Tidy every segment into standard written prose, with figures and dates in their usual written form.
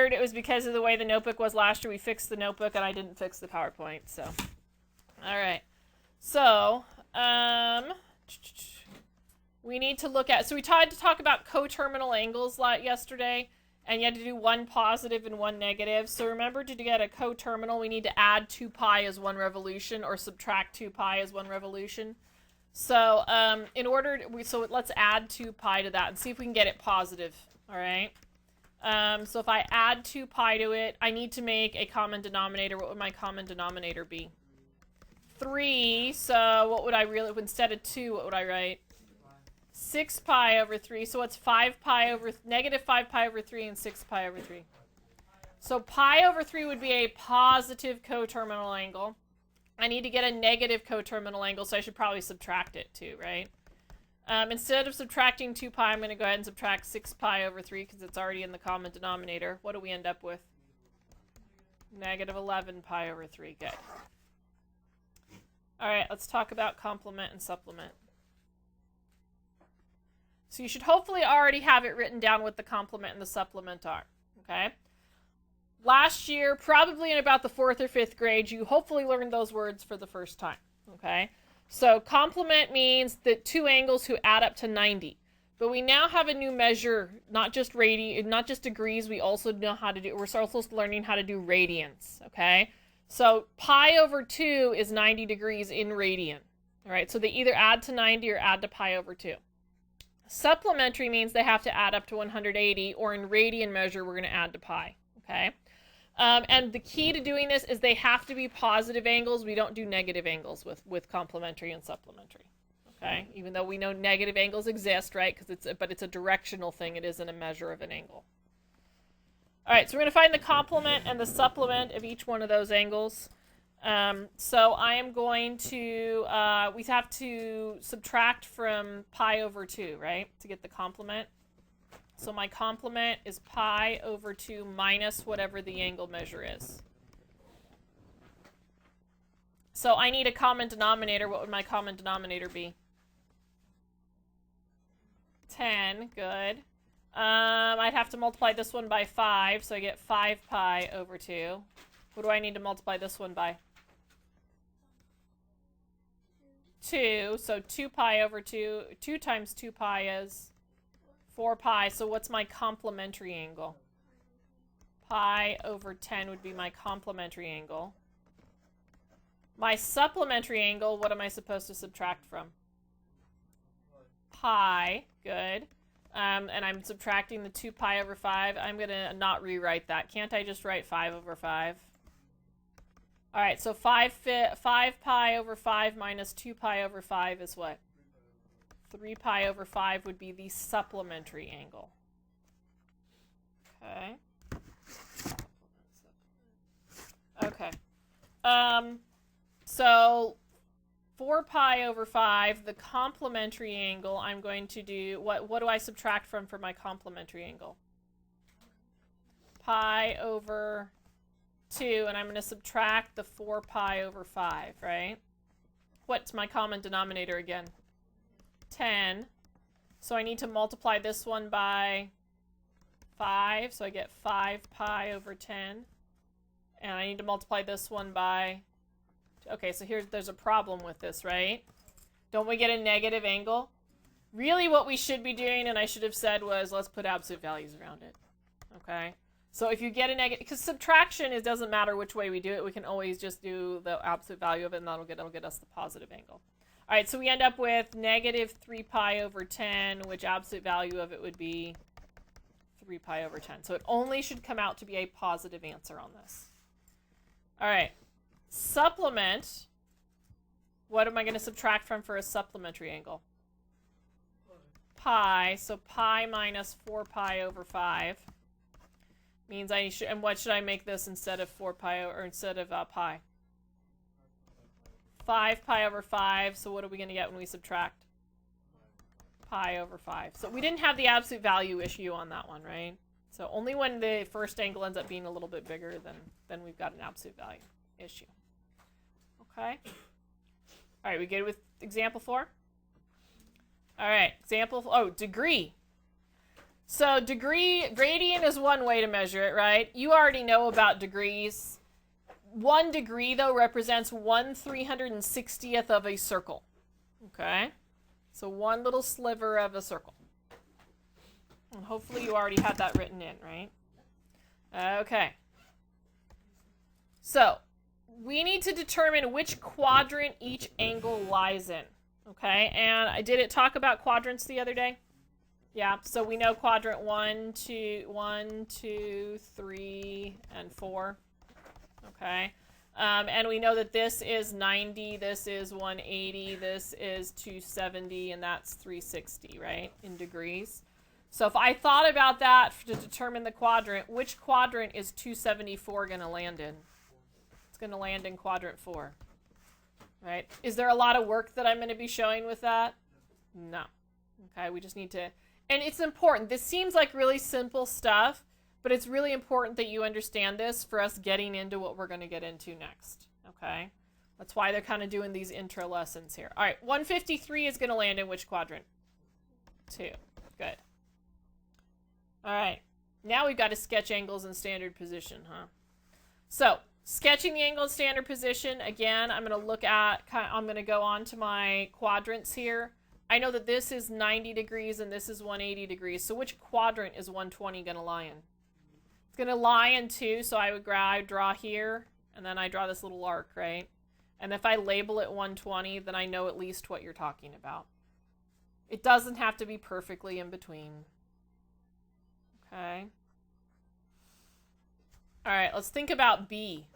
It was because of the way the notebook was last year. We fixed the notebook and I didn't fix the PowerPoint. So, all right. So, we need to look at, so we tried to talk about coterminal angles yesterday, and you had to do one positive and one negative. So remember, to get a coterminal, we need to add 2 pi as 1 revolution or subtract 2 pi as 1 revolution. So so let's add 2 pi to that and see if we can get it positive. All right. So if I add 2 pi to it, I need to make a common denominator. What would my common denominator be? 3. So what would I really, instead of 2, what would I write? 6 pi over 3. So what's 5 pi over, negative 5 pi over 3 and 6 pi over 3? So pi over 3 would be a positive coterminal angle. I need to get a negative coterminal angle, so I should probably subtract it too, right? Instead of subtracting 2 pi, I'm going to go ahead and subtract 6 pi over 3 because it's already in the common denominator. What do we end up with? Negative 11 pi over 3. Good. All right, let's talk about complement and supplement. So you should hopefully already have it written down what the complement and the supplement are, okay? Last year, probably in about the 4th or 5th grade, you hopefully learned those words for the first time, okay? So complement means that 2 angles who add up to 90. But we now have a new measure, not just degrees, we also know how to do, we're also learning how to do radians, okay? So pi over 2 is 90 degrees in radian, all right? So they either add to 90 or add to pi over 2. Supplementary means they have to add up to 180, or in radian measure, we're going to add to pi, okay? And the key to doing this is they have to be positive angles. We don't do negative angles with complementary and supplementary, okay? Even though we know negative angles exist, right? But it's a directional thing. It isn't a measure of an angle. All right, so we're going to find the complement and the supplement of each one of those angles. So I am going to, we have to subtract from pi over 2, right, to get the complement. So my complement is pi over 2 minus whatever the angle measure is. So I need a common denominator. What would my common denominator be? 10, good. I'd have to multiply this one by 5, so I get 5 pi over 2. What do I need to multiply this one by? 2, so 2 pi over 2. 2 times 2 pi is 4 pi, so what's my complementary angle? Pi over 10 would be my complementary angle. My supplementary angle, what am I supposed to subtract from? Pi, good. And I'm subtracting the 2 pi over 5. I'm going to not rewrite that. Can't I just write 5 over 5? All right, so 5 pi over 5 minus 2 pi over 5 is what? 3 pi over 5 would be the supplementary angle. Okay. Okay. So 4 pi over 5, the complementary angle, I'm going to do, what do I subtract from for my complementary angle? Pi over 2, and I'm going to subtract the 4 pi over 5, right? What's my common denominator again? 10. So I need to multiply this one by 5, so I get 5 pi over 10. And I need to multiply this one by... Okay, so there's a problem with this, right? Don't we get a negative angle? Really what we should be doing, and I should have said, was let's put absolute values around it. Okay? So if you get a negative... Because subtraction, it doesn't matter which way we do it. We can always just do the absolute value of it, and that'll get us the positive angle. All right, so we end up with negative 3 pi over 10, which absolute value of it would be 3 pi over 10. So it only should come out to be a positive answer on this. All right. Supplement. What am I going to subtract from for a supplementary angle? Pi. So pi minus 4 pi over 5 means I should. And what should I make this instead of 4 pi or instead of pi? 5 pi over 5. So what are we going to get when we subtract? Pi over 5. So we didn't have the absolute value issue on that one, right? So only when the first angle ends up being a little bit bigger, then we've got an absolute value issue. Okay. All right, we good with example 4? All right, degree. So gradient is one way to measure it, right? You already know about degrees. 1 degree, though, represents 1/360th of a circle. Okay? So one little sliver of a circle. And hopefully you already had that written in, right? Okay. So we need to determine which quadrant each angle lies in. Okay? And I did talk about quadrants the other day. Yeah, so we know quadrant 1, 2, 3, and 4. Okay. And we know that this is 90, this is 180, this is 270, and that's 360, right, in degrees. So if I thought about that to determine the quadrant, which quadrant is 274 going to land in? It's going to land in quadrant 4, right? Is there a lot of work that I'm going to be showing with that? No. Okay, we just need to, and it's important. This seems like really simple stuff, but it's really important that you understand this for us getting into what we're going to get into next, okay? That's why they're kind of doing these intro lessons here. All right, 153 is going to land in which quadrant? 2. Good. All right, now we've got to sketch angles in standard position, huh? So, sketching the angle in standard position, again, I'm going to go on to my quadrants here. I know that this is 90 degrees and this is 180 degrees, so which quadrant is 120 going to lie in? It's going to lie in 2, so I would draw here, and then I draw this little arc, right? And if I label it 120, then I know at least what you're talking about. It doesn't have to be perfectly in between. Okay. All right, let's think about B.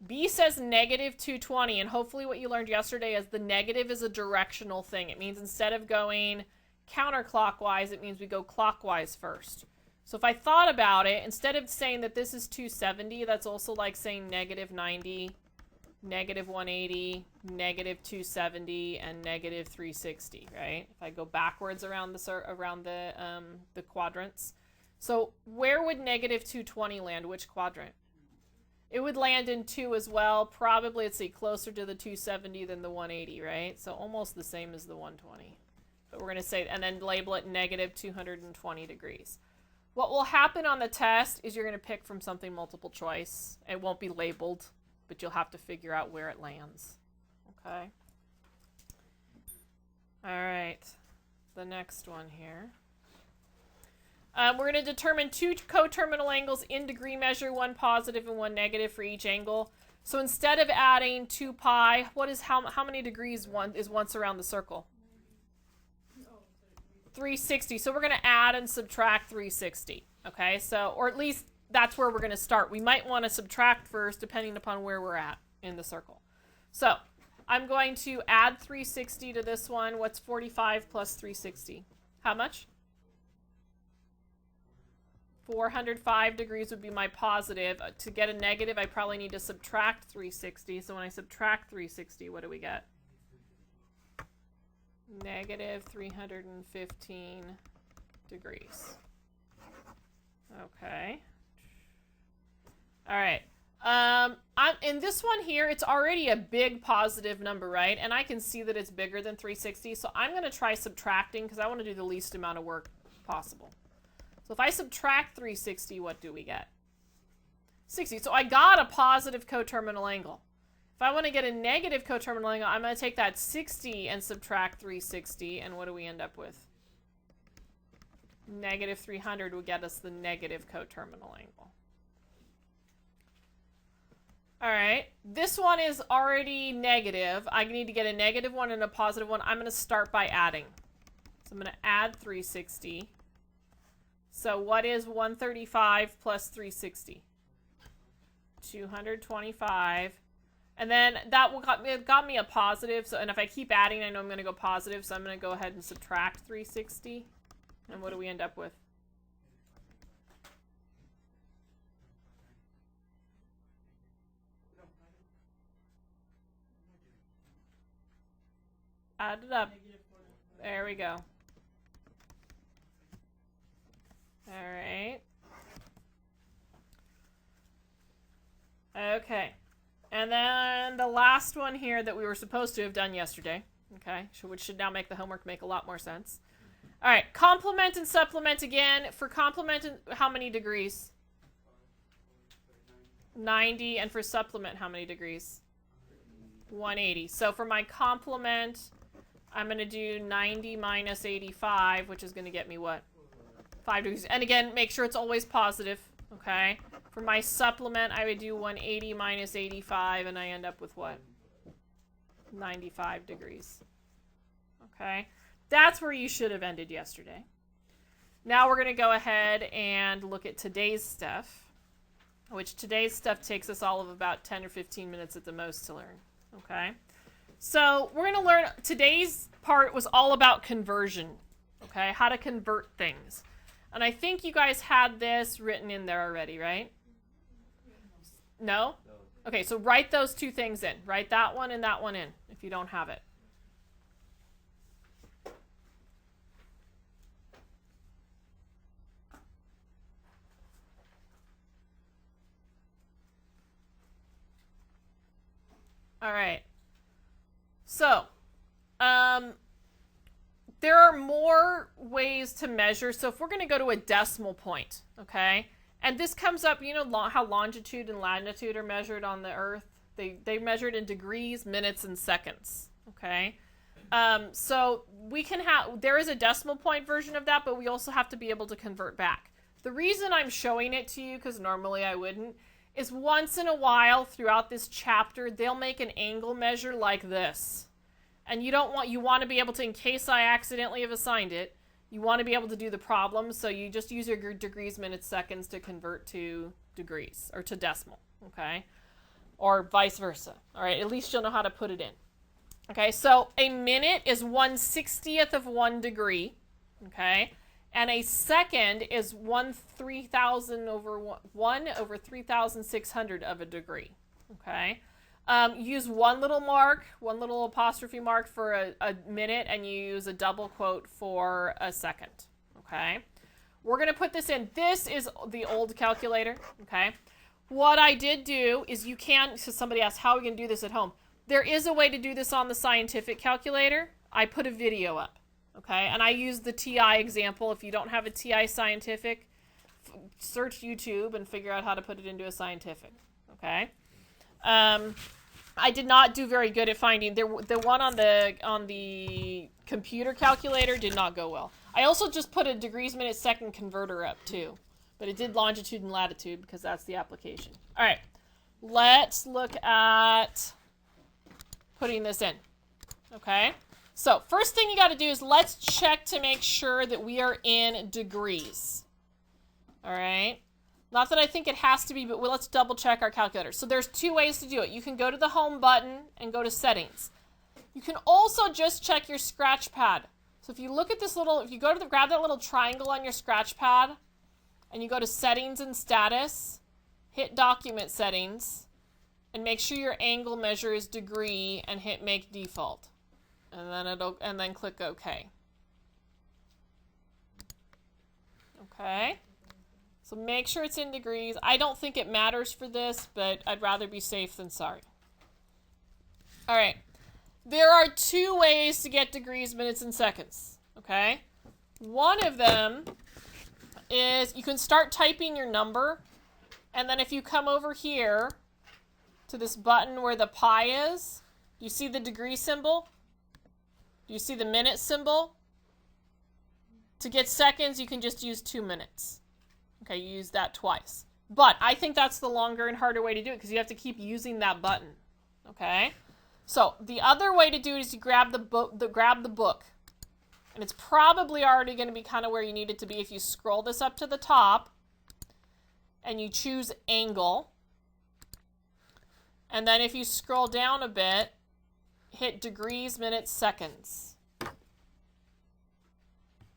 B says negative 220, and hopefully what you learned yesterday is the negative is a directional thing. It means instead of going counterclockwise, it means we go clockwise first. So if I thought about it, instead of saying that this is 270, that's also like saying negative 90, negative 180, negative 270, and negative 360, right? If I go backwards around the quadrants. So where would negative 220 land? Which quadrant? It would land in 2 as well. Probably, let's see, closer to the 270 than the 180, right? So almost the same as the 120. But we're going to say, and then label it negative 220 degrees. What will happen on the test is you're going to pick from something multiple choice. It won't be labeled, but you'll have to figure out where it lands. Okay? All right. The next one here. We're going to determine 2 coterminal angles in degree measure, 1 positive and 1 negative for each angle. So instead of adding 2 pi, how many degrees is once around the circle? 360. So we're going to add and subtract 360. Okay, so, or at least that's where we're going to start. We might want to subtract first depending upon where we're at in the circle. So I'm going to add 360 to this one. What's 45 plus 360? How much? 405 degrees would be my positive. To get a negative, I probably need to subtract 360. So when I subtract 360, what do we get? Negative 315 degrees. Okay. All right. In this one here, it's already a big positive number, right? And I can see that it's bigger than 360. So I'm going to try subtracting because I want to do the least amount of work possible. So if I subtract 360, what do we get? 60. So I got a positive coterminal angle. If I want to get a negative coterminal angle, I'm going to take that 60 and subtract 360, and what do we end up with? Negative 300 would get us the negative coterminal angle. All right, this one is already negative. I need to get a negative one and a positive one. I'm going to start by adding. So I'm going to add 360. So what is 135 plus 360? 225. And then it got me a positive. So, and if I keep adding, I know I'm going to go positive. So I'm going to go ahead and subtract 360. And what do we end up with? Add it up. There we go. All right. Okay. And then the last one here that we were supposed to have done yesterday, okay, which should now make the homework make a lot more sense. All right, complement and supplement again. For complement, how many degrees? 90. And for supplement, how many degrees? 180. So for my complement, I'm going to do 90 minus 85, which is going to get me what? 5 degrees. And again, make sure it's always positive, okay? For my supplement, I would do 180 minus 85, and I end up with what? 95 degrees. Okay? That's where you should have ended yesterday. Now we're going to go ahead and look at today's stuff, which today's stuff takes us all of about 10 or 15 minutes at the most to learn. Okay? So we're going to learn, today's part was all about conversion. Okay? How to convert things. And I think you guys had this written in there already, right? No? Okay, so write those two things in. Write that one and that one in if you don't have it. All right. So, there are more ways to measure. So if we're going to go to a decimal point, okay, and this comes up, you know how longitude and latitude are measured on the Earth? They measured in degrees, minutes, and seconds, okay? So we can have, there is a decimal point version of that, but we also have to be able to convert back. The reason I'm showing it to you, because normally I wouldn't, is once in a while throughout this chapter, they'll make an angle measure like this. And you want to be able to, in case I accidentally have assigned it, you want to be able to do the problem, so you just use your degrees, minutes, seconds to convert to degrees, or to decimal, okay? Or vice versa, all right? At least you'll know how to put it in. Okay, so a minute is 1/60th of 1 degree, okay? And a second is 1/3000 over 1 over 3,600 of a degree, okay? Use one little mark, one little apostrophe mark for a minute, and you use a double quote for a second, okay? We're going to put this in. This is the old calculator, okay? What I did do is you can, so somebody asked, how are we going to do this at home? There is a way to do this on the scientific calculator. I put a video up, okay? And I used the TI example. If you don't have a TI scientific, search YouTube and figure out how to put it into a scientific, okay? I did not do very good at finding, the one on the computer calculator did not go well. I also just put a degrees, minutes, second converter up too, but it did longitude and latitude because that's the application. All right, let's look at putting this in, okay? So first thing you got to do is let's check to make sure that we are in degrees, all right? Not that I think it has to be, but let's double check our calculator. So there's two ways to do it. You can go to the home button and go to settings. You can also just check your scratch pad. So if you look at this little, if you go to grab that little triangle on your scratch pad and you go to settings and status, hit document settings and make sure your angle measure is degree and hit make default. And then click OK. Okay. So make sure it's in degrees. I don't think it matters for this, but I'd rather be safe than sorry. All right. There are two ways to get degrees, minutes, and seconds, okay? One of them is you can start typing your number, and then if you come over here to this button where the pi is, do you see the degree symbol? Do you see the minute symbol? To get seconds, you can just use 2 minutes. Okay, you use that twice. But I think that's the longer and harder way to do it because you have to keep using that button. Okay? So the other way to do it is you grab the book. And it's probably already going to be kind of where you need it to be if you scroll this up to the top and you choose angle. And then if you scroll down a bit, hit degrees, minutes, seconds.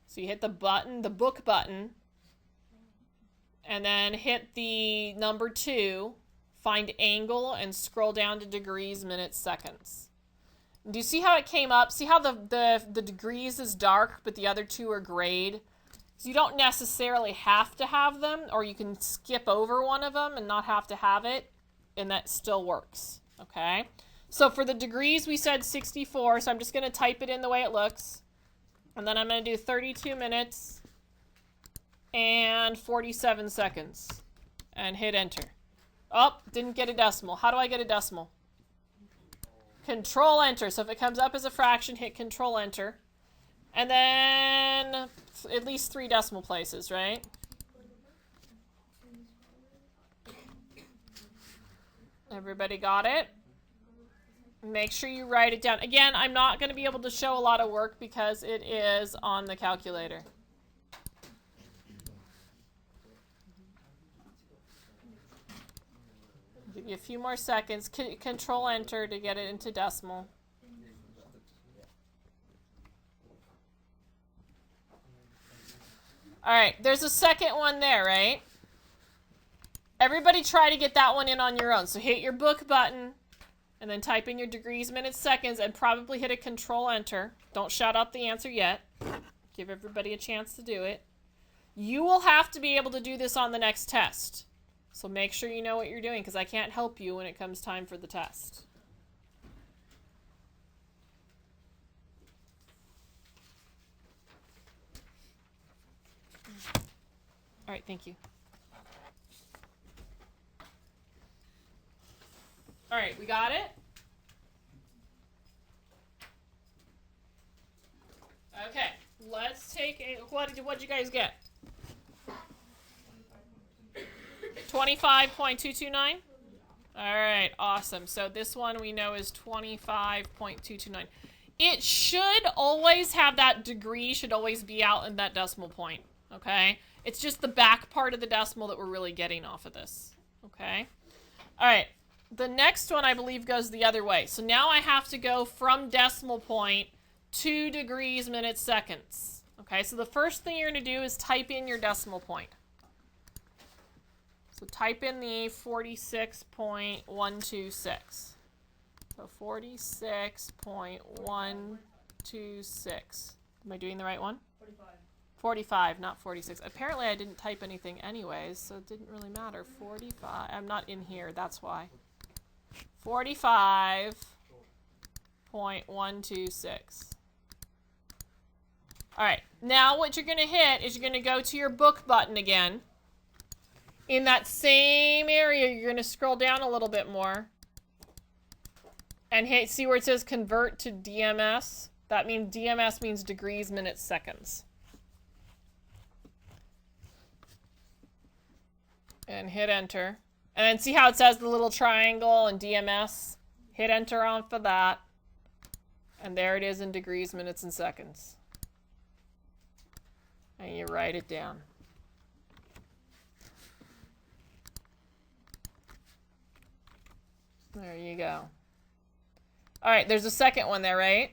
So you hit the button, the book button, and then hit the number 2, find angle, and scroll down to degrees, minutes, seconds. Do you see how it came up? See how the degrees is dark, but the other two are grayed? So you don't necessarily have to have them, or you can skip over one of them and not have to have it, and that still works, okay? So for the degrees, we said 64, so I'm just going to type it in the way it looks. And then I'm going to do 32 minutes and 47 seconds. And hit enter. Oh, didn't get a decimal. How do I get a decimal? Control enter. So if it comes up as a fraction, hit control enter. And then at least 3 decimal places, right? Everybody got it? Make sure you write it down. Again, I'm not going to be able to show a lot of work because it is on the calculator. Give you a few more seconds. Control enter to get it into decimal. All right, there's a second one there, right? Everybody try to get that one in on your own. So hit your book button and then type in your degrees, minutes, seconds, and probably hit a control enter. Don't shout out the answer yet. Give everybody a chance to do it. You will have to be able to do this on the next test. So make sure you know what you're doing because I can't help you when it comes time for the test. All right, thank you. All right, we got it? Okay, let's take a, what'd you guys get? 25.229? All right, awesome. So this one we know is 25.229. It should always have that degree, should always be out in that decimal point, okay? It's just the back part of the decimal that we're really getting off of this, okay? All right, the next one I believe goes the other way. So now I have to go from decimal point to degrees, minutes, seconds. Okay, so the first thing you're going to do is type in your decimal point. So type in the 46.126. So 46.126. Am I doing the right one? 45, not 46. Apparently I didn't type anything anyways, so it didn't really matter. 45. I'm not in here, that's why. 45.126. All right, now what you're going to hit is you're going to go to your book button again. In that same area, you're going to scroll down a little bit more and hit, see where it says convert to DMS? That means DMS means degrees, minutes, seconds. And hit enter. And then see how it says the little triangle and DMS? Hit enter on for that. And there it is in degrees, minutes, and seconds. And you write it down. There you go. All right, there's a second one there, right?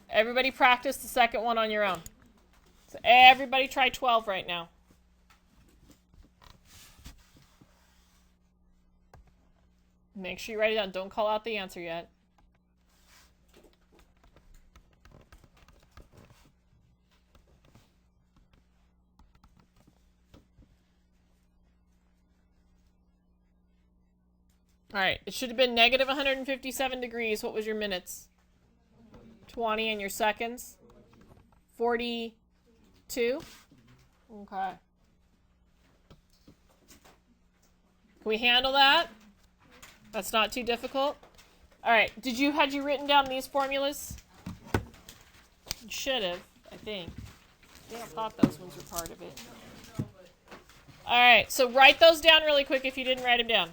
Everybody practice the second one on your own. So everybody try 12 right now. Make sure you write it down. Don't call out the answer yet. All right, it should have been negative 157 degrees. What was your minutes? 20, and your seconds? 42? Okay. Can we handle that? That's not too difficult? All right, had you written down these formulas? You should have, I think. Yeah, I thought those ones were part of it. All right, so write those down really quick if you didn't write them down.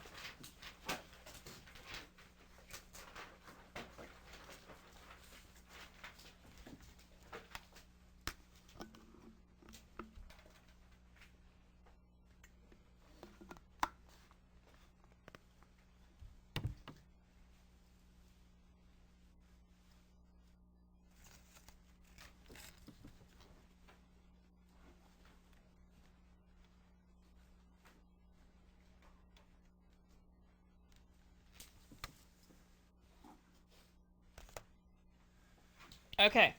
Okay,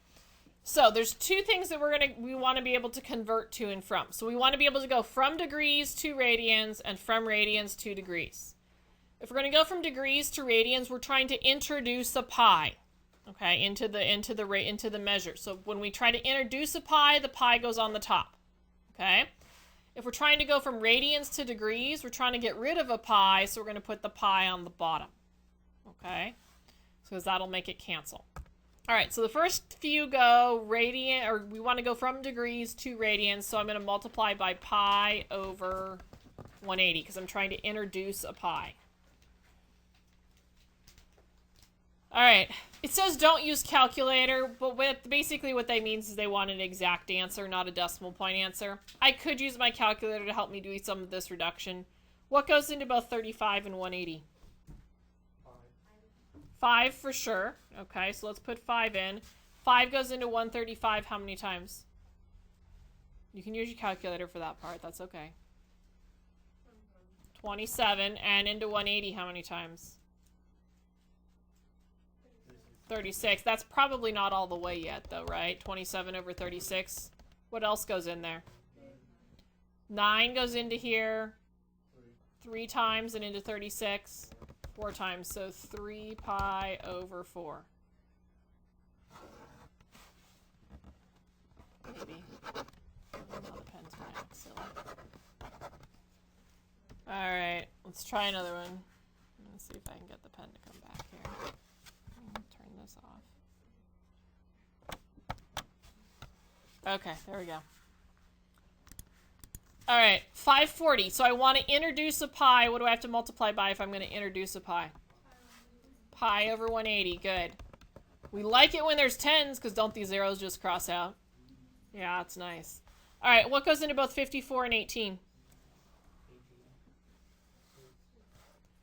so there's two things that we want to be able to convert to and from. So we want to be able to go from degrees to radians and from radians to degrees. If we're going to go from degrees to radians, we're trying to introduce a pi. Okay, into the measure. So when we try to introduce a pi, the pi goes on the top. Okay? If we're trying to go from radians to degrees, we're trying to get rid of a pi, so we're going to put the pi on the bottom. Okay? Because that'll make it cancel. All right, so the first few go radian, or we want to go from degrees to radians, so I'm going to multiply by pi over 180 because I'm trying to introduce a pi. All right, it says don't use calculator, but basically what that means is they want an exact answer, not a decimal point answer. I could use my calculator to help me do some of this reduction. What goes into both 35 and 180? 5 for sure. Okay, so let's put 5 in. 5 goes into 135 how many times? You can use your calculator for that part. That's okay. 27. And into 180 how many times? 36. That's probably not all the way yet, though, right? 27 over 36. What else goes in there? 9 goes into here 3 times and into 36. 4 times, so 3 pi over 4. Maybe. Now the pen's going to act silly. Alright, let's try another one. Let's see if I can get the pen to come back here. Turn this off. Okay, there we go. All right, 540. So I want to introduce a pi. What do I have to multiply by if I'm going to introduce a pi? Pi over 180. Good. We like it when there's tens because don't these zeros just cross out? Yeah, that's nice. All right, what goes into both 54 and 18?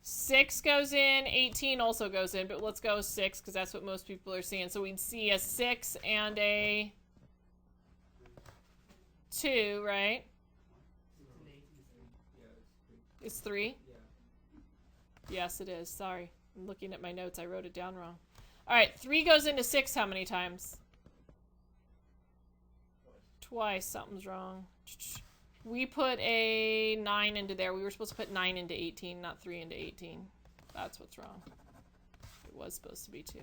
6 goes in, 18 also goes in, but let's go with 6 because that's what most people are seeing. So we'd see a 6 and a 2, right? It's 3? Yes, it is. Sorry. I'm looking at my notes. I wrote it down wrong. All right, 3 goes into 6 how many times? Twice. Something's wrong. We put a 9 into there. We were supposed to put 9 into 18, not 3 into 18. That's what's wrong. It was supposed to be 2.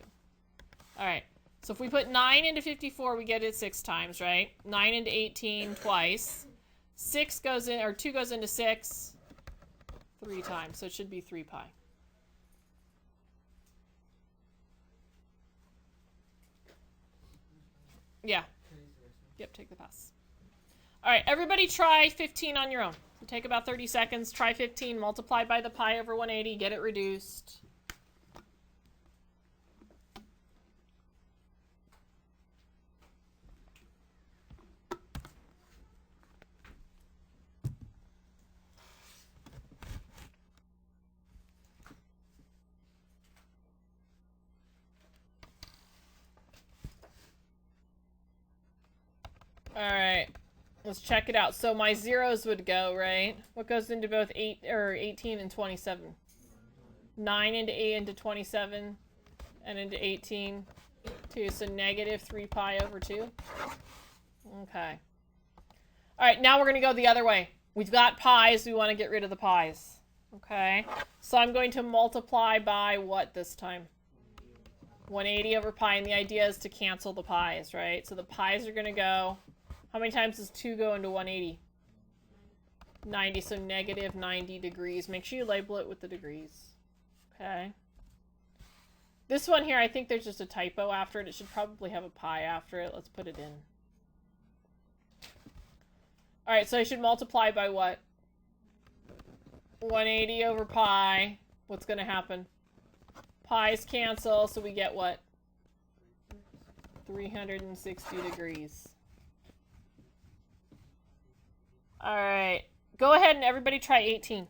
All right. So if we put 9 into 54, we get it 6 times, right? 9 into 18 twice. 6 goes in, or 2 goes into 6 3 times. So it should be 3 pi. Yeah. Yep, take the pass. All right, everybody try 15 on your own. So take about 30 seconds. Try 15, multiply by the pi over 180, get it reduced. All right. Let's check it out. So my zeros would go, right? What goes into both 18 and 27? 9 into 8 into 27 and into 18. 2, so negative 3 pi over 2. Okay. All right, now we're going to go the other way. We've got pi's. We want to get rid of the pi's. Okay. So I'm going to multiply by what this time? 180 over pi, and the idea is to cancel the pi's, right? So the pi's are going to go... How many times does 2 go into 180? 90, so negative 90 degrees. Make sure you label it with the degrees. Okay. This one here, I think there's just a typo after it. It should probably have a pi after it. Let's put it in. All right, so I should multiply by what? 180 over pi. What's going to happen? Pi's cancel, so we get what? 360 degrees. All right. Go ahead and everybody try 18.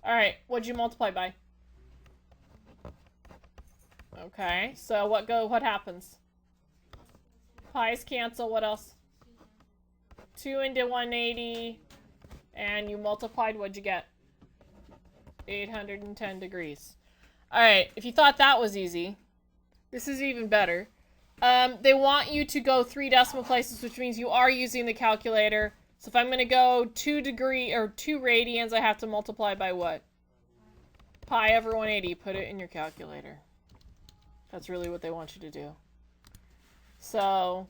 All right. What'd you multiply by? Okay, so what happens? Pi's cancel, what else? 2 into 180, and you multiplied, what'd you get? 810 degrees. All right, if you thought that was easy, this is even better. They want you to go 3 decimal places, which means you are using the calculator. So if I'm going to go 2 radians, I have to multiply by what? Pi over 180. Put it in your calculator. That's really what they want you to do. So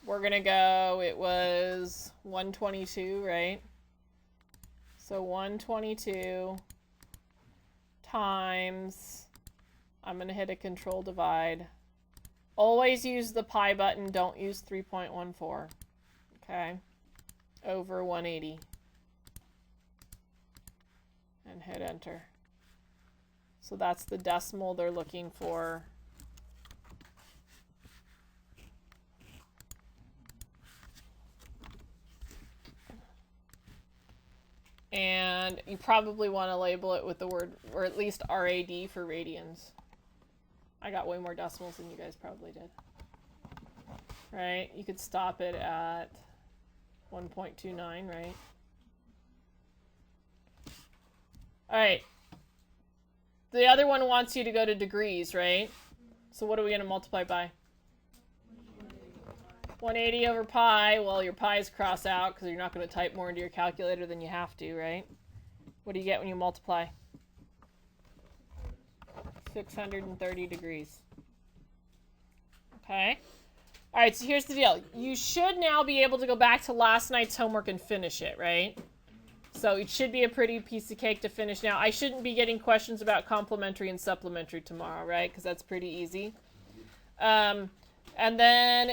we're going to go, it was 122, right? So 122 times, I'm going to hit a control divide. Always use the pi button, don't use 3.14. Okay? Over 180. And hit enter. So that's the decimal they're looking for. And you probably want to label it with the word, or at least RAD for radians. I got way more decimals than you guys probably did. Right? You could stop it at 1.29, right? Alright. The other one wants you to go to degrees, right? So what are we going to multiply by? 180 over pi. Well, your pi's cross out because you're not going to type more into your calculator than you have to, right? What do you get when you multiply? 630 degrees. Okay. All right, so here's the deal. You should now be able to go back to last night's homework and finish it, right? So it should be a pretty piece of cake to finish now. I shouldn't be getting questions about complementary and supplementary tomorrow, right? Because that's pretty easy. And then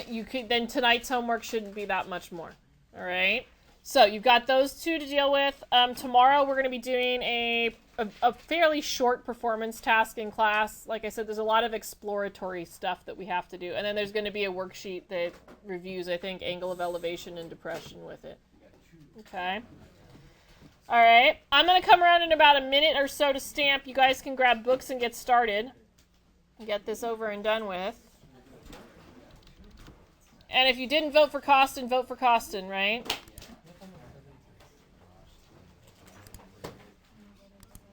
then tonight's homework shouldn't be that much more. All right. So you've got those 2 to deal with. Tomorrow we're going to be doing a fairly short performance task in class. Like I said, there's a lot of exploratory stuff that we have to do. And then there's going to be a worksheet that reviews, I think, angle of elevation and depression with it. Okay. All right. I'm going to come around in about a minute or so to stamp. You guys can grab books and get started. Get this over and done with. And if you didn't vote for Costin, vote for Costin, right?